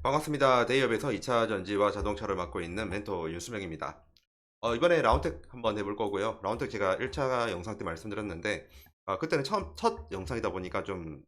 반갑습니다. 대기업에서 2차 전지와 자동차를 맡고 있는 멘토 윤수명입니다. 이번에 라운텍 한번 해볼 거고요. 라운텍 제가 1차 영상 때 말씀드렸는데, 그때는 첫 영상이다 보니까 좀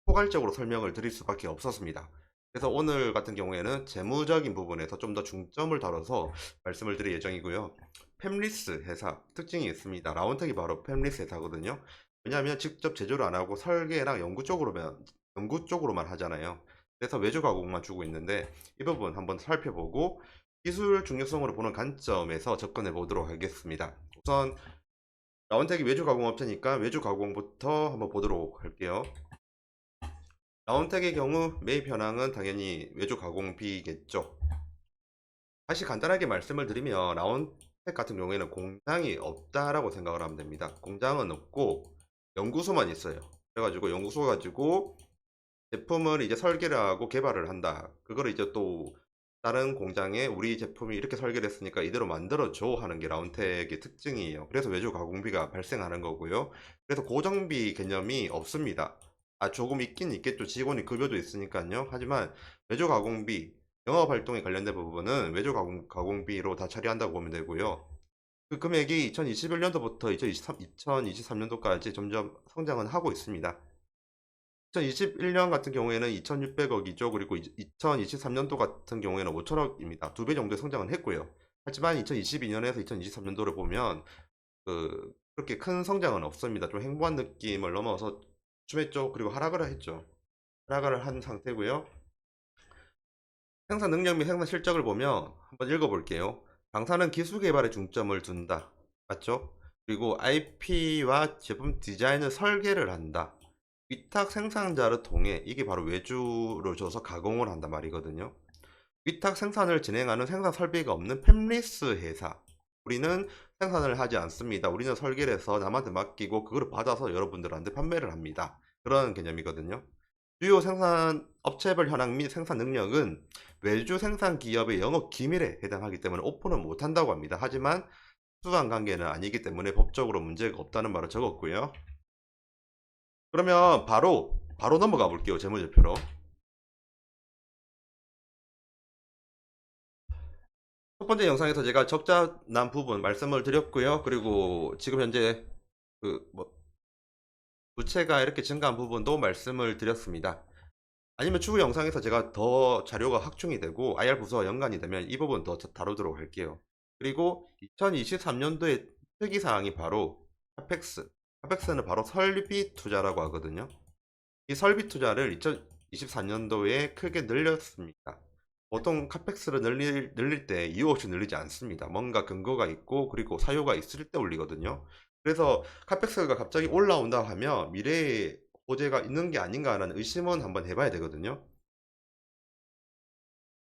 포괄적으로 설명을 드릴 수밖에 없었습니다. 그래서 오늘 같은 경우에는 재무적인 부분에서 좀 더 중점을 다뤄서 말씀을 드릴 예정이고요. 팹리스 회사 특징이 있습니다. 라운텍이 바로 팹리스 회사거든요. 왜냐하면 직접 제조를 안 하고 설계랑 연구 쪽으로만 하잖아요. 그래서 외주 가공만 주고 있는데 이 부분 한번 살펴보고 기술 중요성으로 보는 관점에서 접근해 보도록 하겠습니다. 우선 라운텍이 외주 가공 업체니까 외주 가공부터 한번 보도록 할게요. 라운텍의 경우 매입 현황은 당연히 외주 가공비겠죠. 다시 간단하게 말씀을 드리면 라운텍 같은 경우에는 공장이 없다라고 생각을 하면 됩니다. 공장은 없고 연구소만 있어요. 그래가지고 연구소 가지고 제품을 이제 설계를 하고 개발을 한다. 그거를 이제 또 다른 공장에 우리 제품이 이렇게 설계를 했으니까 이대로 만들어줘 하는 게 라운텍의 특징이에요. 그래서 외주 가공비가 발생하는 거고요. 그래서 고정비 개념이 없습니다. 조금 있긴 있겠죠. 직원이 급여도 있으니까요. 하지만 외주 가공비, 영업 활동에 관련된 부분은 외주 가공비로 다 처리한다고 보면 되고요. 그 금액이 2021년도부터 2023년도까지 점점 성장은 하고 있습니다. 2021년 같은 경우에는 2,600억이죠. 그리고 2023년도 같은 경우에는 5천억입니다. 두 배 정도의 성장은 했고요. 하지만 2022년에서 2023년도를 보면 그렇게 큰 성장은 없습니다. 좀 행보한 느낌을 넘어서 춤했죠. 그리고 하락을 했죠. 하락을 한 상태고요. 생산 능력 및 생산 실적을 보면 한번 읽어볼게요. 당사는 기술 개발에 중점을 둔다. 맞죠? 그리고 IP와 제품 디자인을 설계를 한다. 위탁 생산자를 통해 이게 바로 외주를 줘서 가공을 한단 말이거든요. 위탁 생산을 진행하는 생산 설비가 없는 팹리스 회사. 우리는 생산을 하지 않습니다. 우리는 설계를 해서 남한테 맡기고 그걸 받아서 여러분들한테 판매를 합니다. 그런 개념이거든요. 주요 생산 업체별 현황 및 생산 능력은 외주 생산 기업의 영업 기밀에 해당하기 때문에 오픈은 못한다고 합니다. 하지만 수수한 관계는 아니기 때문에 법적으로 문제가 없다는 말을 적었고요. 그러면 바로 넘어가 볼게요. 재무제표로. 첫 번째 영상에서 제가 적자 난 부분 말씀을 드렸고요. 그리고 지금 현재 뭐 부채가 이렇게 증가한 부분도 말씀을 드렸습니다. 아니면 추후 영상에서 제가 더 자료가 확충이 되고 IR 부서와 연관이 되면 이 부분 더 다루도록 할게요. 그리고 2023년도의 특이사항이 바로 카펙스. 카펙스는 바로 설비 투자라고 하거든요. 이 설비 투자를 2024년도에 크게 늘렸습니다. 보통 카펙스를 늘릴 때 이유 없이 늘리지 않습니다. 뭔가 근거가 있고 그리고 사유가 있을 때 올리거든요. 그래서 카펙스가 갑자기 올라온다 하면 미래에 호재가 있는 게 아닌가라는 의심은 한번 해봐야 되거든요.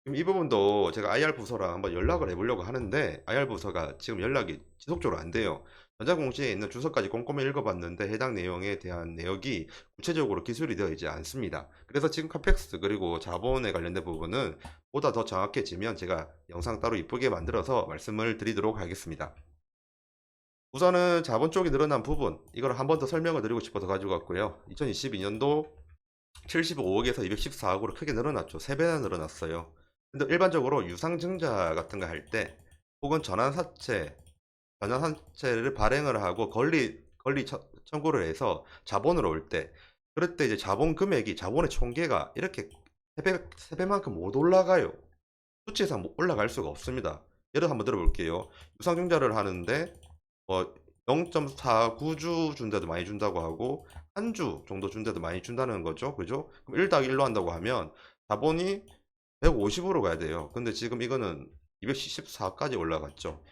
지금 이 부분도 제가 IR 부서랑 한번 연락을 해보려고 하는데 IR 부서가 지금 연락이 지속적으로 안 돼요. 전자공시에 있는 주소까지 꼼꼼히 읽어봤는데 해당 내용에 대한 내역이 구체적으로 기술이 되어 있지 않습니다. 그래서 지금 카펙스 그리고 자본에 관련된 부분은 보다 더 정확해지면 제가 영상 따로 이쁘게 만들어서 말씀을 드리도록 하겠습니다. 우선은 자본 쪽이 늘어난 부분 이걸 한 번 더 설명을 드리고 싶어서 가지고 왔고요. 2022년도 75억에서 214억으로 크게 늘어났죠. 3배나 늘어났어요. 근데 일반적으로 유상증자 같은 거 할 때 혹은 전환사채를 발행을 하고 권리 청구를 해서 자본을 올 때 그럴 때 이제 자본 금액이 자본의 총계가 이렇게 3배만큼 못 올라가요. 수치상 못 올라갈 수가 없습니다. 예를 한번 들어볼게요. 유상증자를 하는데 0.49주 준 데도 많이 준다고 하고 한 주 정도 준 데도 많이 준다는 거죠. 그죠? 그럼 1 더하기 1로 한다고 하면 자본이 150으로 가야 돼요. 근데 지금 이거는 274까지 올라갔죠.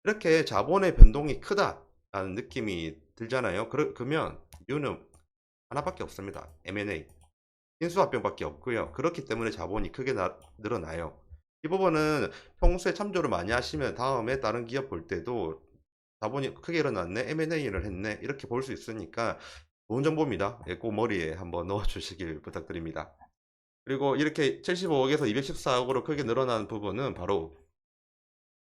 이렇게 자본의 변동이 크다라는 느낌이 들잖아요. 그러면 이유는 하나밖에 없습니다. M&A. 인수합병밖에 없고요. 그렇기 때문에 자본이 크게 늘어나요. 이 부분은 평소에 참조를 많이 하시면 다음에 다른 기업 볼 때도 자본이 크게 일어났네, M&A를 했네, 이렇게 볼 수 있으니까 좋은 정보입니다. 예, 꼭 머리에 한번 넣어 주시길 부탁드립니다. 그리고 이렇게 75억에서 214억으로 크게 늘어난 부분은 바로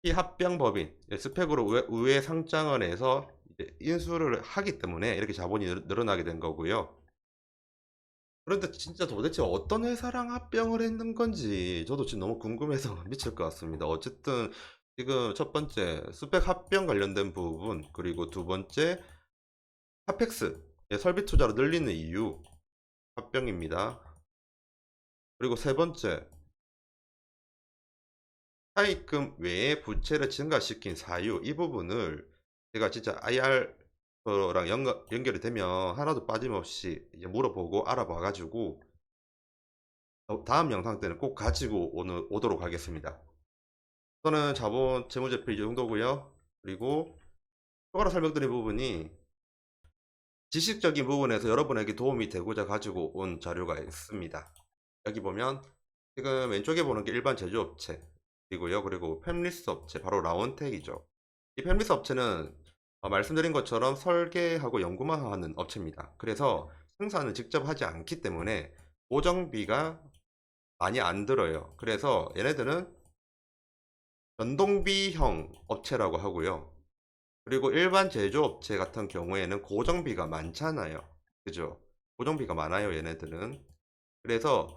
이 합병법인 스펙으로 의회 상장을 해서 이제 인수를 하기 때문에 이렇게 자본이 늘어나게 된 거고요. 그런데 진짜 도대체 어떤 회사랑 합병을 했는 건지 저도 지금 너무 궁금해서 미칠 것 같습니다. 어쨌든 지금 첫 번째 스펙 합병 관련된 부분, 그리고 두 번째 카펙스의 설비 투자를 늘리는 이유 합병입니다. 그리고 세 번째 차입금 외에 부채를 증가시킨 사유, 이 부분을 제가 진짜 IR랑 연결이 되면 하나도 빠짐없이 이제 물어보고 알아봐 가지고 다음 영상 때는 꼭 가지고 오도록 하겠습니다. 우선은 자본 재무제표 이 정도고요. 그리고 추가로 설명드린 부분이 지식적인 부분에서 여러분에게 도움이 되고자 가지고 온 자료가 있습니다. 여기 보면 지금 왼쪽에 보는 게 일반 제조업체 이고요. 그리고 팹리스 업체, 바로 라온텍이죠. 이 팹리스 업체는 말씀드린 것처럼 설계하고 연구만 하는 업체입니다. 그래서 생산을 직접 하지 않기 때문에 고정비가 많이 안 들어요. 그래서 얘네들은 변동비형 업체라고 하고요. 그리고 일반 제조업체 같은 경우에는 고정비가 많잖아요. 그죠? 고정비가 많아요, 얘네들은. 그래서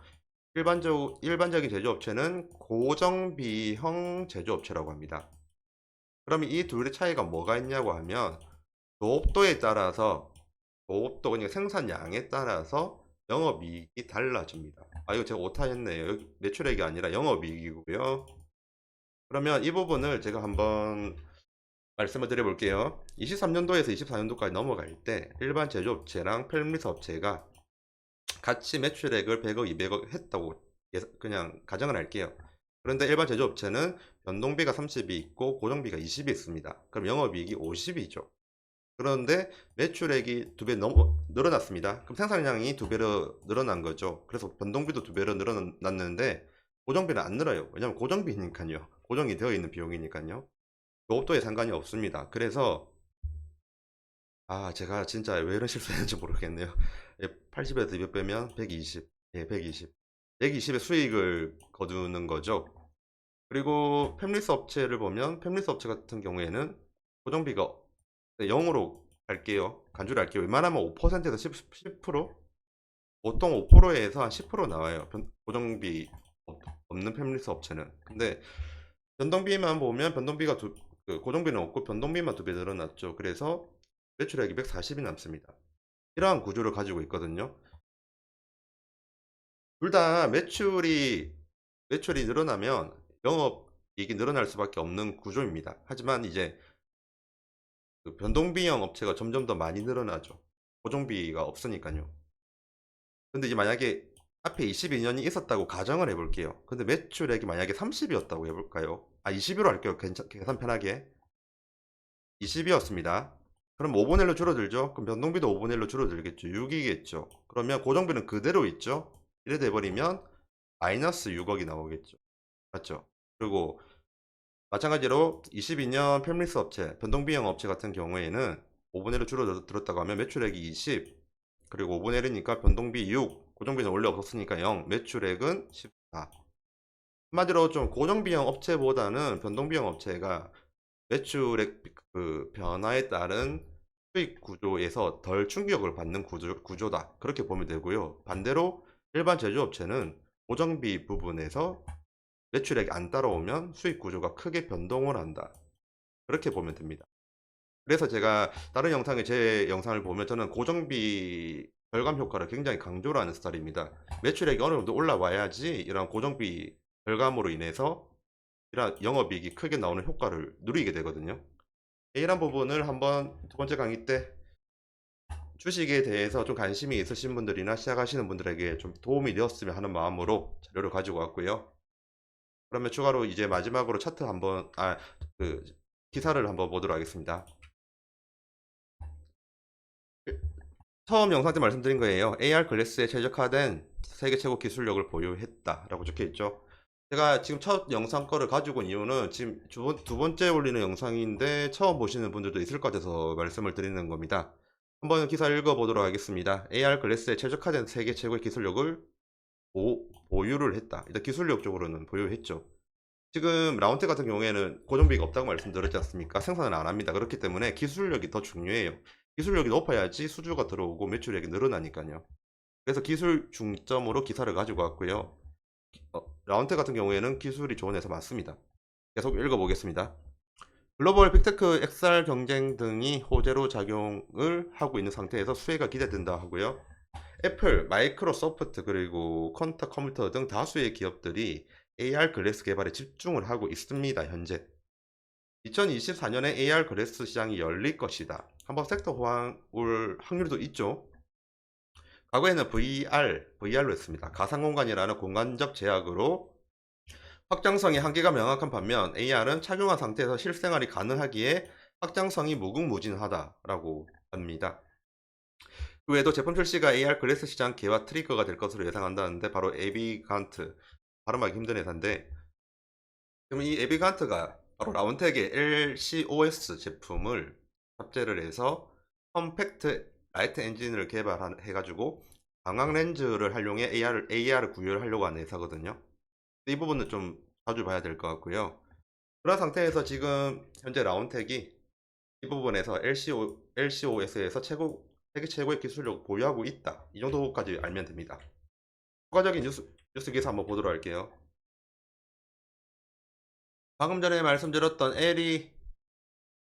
일반적인 제조업체는 고정비형 제조업체라고 합니다. 그러면 이 둘의 차이가 뭐가 있냐고 하면 노업도에 따라서 노업도, 그러니까 생산량에 따라서 영업이익이 달라집니다. 아, 이거 제가 오타했네요. 여기 매출액이 아니라 영업이익이고요. 그러면 이 부분을 제가 한번 말씀을 드려볼게요. 23년도에서 24년도까지 넘어갈 때 일반 제조업체랑 펠미스 업체가 같이 매출액을 100억, 200억 했다고 그냥 가정을 할게요. 그런데 일반 제조업체는 변동비가 30이 있고 고정비가 20이 있습니다. 그럼 영업이익이 50이죠. 그런데 매출액이 두 배 늘어났습니다. 그럼 생산량이 두 배로 늘어난 거죠. 그래서 변동비도 두 배로 늘어났는데 고정비는 안 늘어요. 왜냐면 고정비니까요. 고정이 되어 있는 비용이니까요. 요것도에 상관이 없습니다. 그래서 제가 진짜 왜 이런 실수했는지 모르겠네요. 80에서 200 빼면 120. 예, 120. 120의 수익을 거두는 거죠. 그리고 팹리스 업체를 보면 팹리스 업체 같은 경우에는 고정비가 0으로 갈게요. 간주를 할게요. 웬만하면 5%에서 10%? 보통 5%에서 한 10% 나와요. 고정비 없는 팹리스 업체는. 근데 변동비만 보면 고정비는 없고 변동비만 두 배 늘어났죠. 그래서 매출액이 140이 남습니다. 이러한 구조를 가지고 있거든요. 둘 다 매출이 늘어나면 영업이익이 늘어날 수밖에 없는 구조입니다. 하지만 이제 그 변동비형 업체가 점점 더 많이 늘어나죠. 고정비가 없으니까요. 근데 이제 만약에 앞에 22년이 있었다고 가정을 해볼게요. 근데 매출액이 만약에 30이었다고 해볼까요? 20으로 할게요. 계산 편하게. 20이었습니다. 그럼 5분의 1로 줄어들죠? 그럼 변동비도 5분의 1로 줄어들겠죠. 6이겠죠. 그러면 고정비는 그대로 있죠? 이래 돼버리면 마이너스 6억이 나오겠죠. 맞죠? 그리고 마찬가지로 22년 팹리스 업체, 변동비형 업체 같은 경우에는 5분의 1로 줄어들었다고 하면 매출액이 20, 그리고 5분의 1이니까 변동비 6, 고정비는 원래 없었으니까 0, 매출액은 14. 한마디로 좀 고정비형 업체보다는 변동비형 업체가 매출액 그 변화에 따른 수익 구조에서 덜 충격을 받는 구조다. 그렇게 보면 되고요. 반대로 일반 제조업체는 고정비 부분에서 매출액이 안 따라오면 수익 구조가 크게 변동을 한다. 그렇게 보면 됩니다. 그래서 제가 다른 영상에 제 영상을 보면 저는 고정비 절감 효과를 굉장히 강조를 하는 스타일입니다. 매출액이 어느 정도 올라와야지 이런 고정비 절감으로 인해서 이런 영업이익이 크게 나오는 효과를 누리게 되거든요. 이런 부분을 한번 두 번째 강의 때 주식에 대해서 좀 관심이 있으신 분들이나 시작하시는 분들에게 좀 도움이 되었으면 하는 마음으로 자료를 가지고 왔고요. 그러면 추가로 이제 마지막으로 차트 한번, 그 기사를 한번 보도록 하겠습니다. 처음 영상 때 말씀드린 거예요. AR 글래스에 최적화된 세계 최고 기술력을 보유했다라고 적혀 있죠. 제가 지금 첫 영상 거를 가지고 온 이유는 지금 두 번째 올리는 영상인데 처음 보시는 분들도 있을 것 같아서 말씀을 드리는 겁니다. 한번 기사 읽어보도록 하겠습니다. AR 글래스에 최적화된 세계 최고의 기술력을 보유를 했다. 일단 기술력적으로는 보유했죠. 지금 라운텍 같은 경우에는 고정비가 없다고 말씀드렸지 않습니까? 생산을 안 합니다. 그렇기 때문에 기술력이 더 중요해요. 기술력이 높아야지 수주가 들어오고 매출액이 늘어나니까요. 그래서 기술 중점으로 기사를 가지고 왔고요. 라운텍 같은 경우에는 기술이 좋은 회사 맞습니다. 계속 읽어보겠습니다. 글로벌 빅테크 XR 경쟁 등이 호재로 작용을 하고 있는 상태에서 수혜가 기대된다 하고요. 애플, 마이크로소프트 그리고 퀀타 컴퓨터 등 다수의 기업들이 AR 글래스 개발에 집중을 하고 있습니다. 현재 2024년에 AR 글래스 시장이 열릴 것이다. 한번 섹터 호황 올 확률도 있죠. 과거에는 VR로 했습니다. 가상공간이라는 공간적 제약으로 확장성의 한계가 명확한 반면 AR은 착용한 상태에서 실생활이 가능하기에 확장성이 무궁무진하다라고 합니다. 그 외에도 제품 출시가 AR 글래스 시장 개화 트리거가 될 것으로 예상한다는데 바로 에비간트, 발음하기 힘든 회사인데, 그럼 이 에비간트가 바로 라운텍의 LCOS 제품을 탑재를 해서 컴팩트 라이트 엔진을 개발해가지고 광학 렌즈를 활용해 AR을 구현하려고 하는 회사거든요. 이 부분은 좀 자주 봐야 될 것 같고요. 그런 상태에서 지금 현재 라운텍이 이 부분에서 LCOS에서 세계 최고의 기술력을 보유하고 있다. 이 정도까지 알면 됩니다. 추가적인 뉴스 기사 한번 보도록 할게요. 방금 전에 말씀드렸던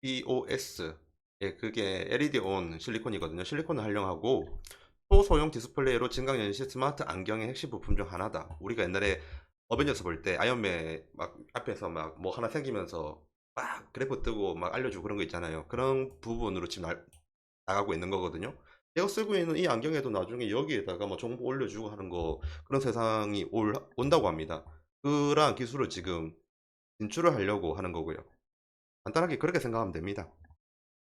LEDOS, 예, 그게 LED 온 실리콘이거든요. 실리콘을 활용하고 초소형 디스플레이로 증강현실 스마트 안경의 핵심 부품 중 하나다. 우리가 옛날에 어벤져스 볼 때 아이언맨 막 앞에서 막 뭐 하나 생기면서 막 그래프 뜨고 막 알려주고 그런 거 있잖아요. 그런 부분으로 지금 나가고 있는 거거든요. 내가 쓰고 있는 이 안경에도 나중에 여기에다가 뭐 정보 올려주고 하는 거, 그런 세상이 온다고 합니다. 그러한 기술을 지금 진출을 하려고 하는 거고요. 간단하게 그렇게 생각하면 됩니다.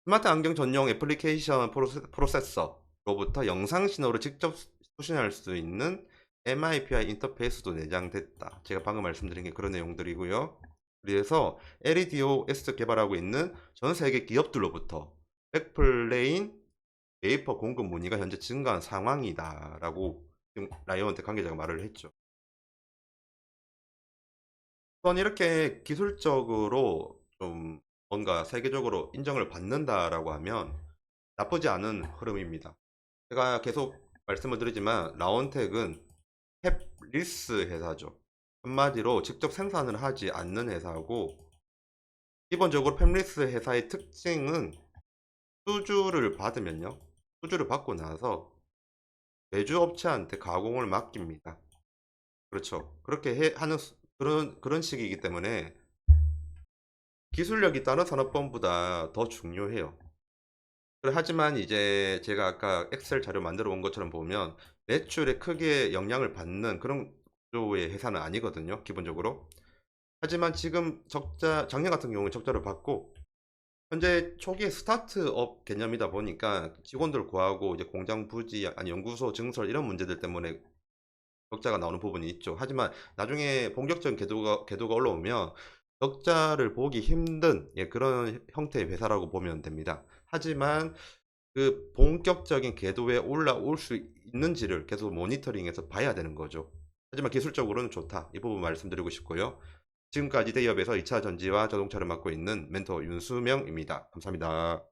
스마트 안경 전용 애플리케이션 프로세서로부터 영상 신호를 직접 수신할 수 있는 MIPI 인터페이스도 내장됐다. 제가 방금 말씀드린 게 그런 내용들이고요. 그래서 LEDOS 개발하고 있는 전 세계 기업들로부터 백플레인 웨이퍼 공급 문의가 현재 증가한 상황이다라고 지금 라이온텍 관계자가 말을 했죠. 우선 이렇게 기술적으로 좀 뭔가 세계적으로 인정을 받는다라고 하면 나쁘지 않은 흐름입니다. 제가 계속 말씀을 드리지만 라온텍은 팹리스 회사죠. 한마디로 직접 생산을 하지 않는 회사고, 기본적으로 팹리스 회사의 특징은 수주를 받으면요, 수주를 받고 나서 제조업체한테 가공을 맡깁니다. 그렇죠. 그렇게 하는 그런 식이기 때문에 기술력이 다른 산업범보다 더 중요해요. 하지만 이제 제가 아까 엑셀 자료 만들어 온 것처럼 보면 매출에 크게 영향을 받는 그런 구조의 회사는 아니거든요, 기본적으로. 하지만 지금 작년 같은 경우는 적자를 받고, 현재 초기에 스타트업 개념이다 보니까 직원들 구하고 이제 공장 부지, 아니 연구소 증설 이런 문제들 때문에 적자가 나오는 부분이 있죠. 하지만 나중에 본격적인 궤도가 올라오면 적자를 보기 힘든, 예, 그런 형태의 회사라고 보면 됩니다. 하지만 그 본격적인 궤도에 올라올 수 있는지를 계속 모니터링해서 봐야 되는 거죠. 하지만 기술적으로는 좋다. 이 부분 말씀드리고 싶고요. 지금까지 대기업에서 2차 전지와 자동차를 맡고 있는 멘토 윤수명입니다. 감사합니다.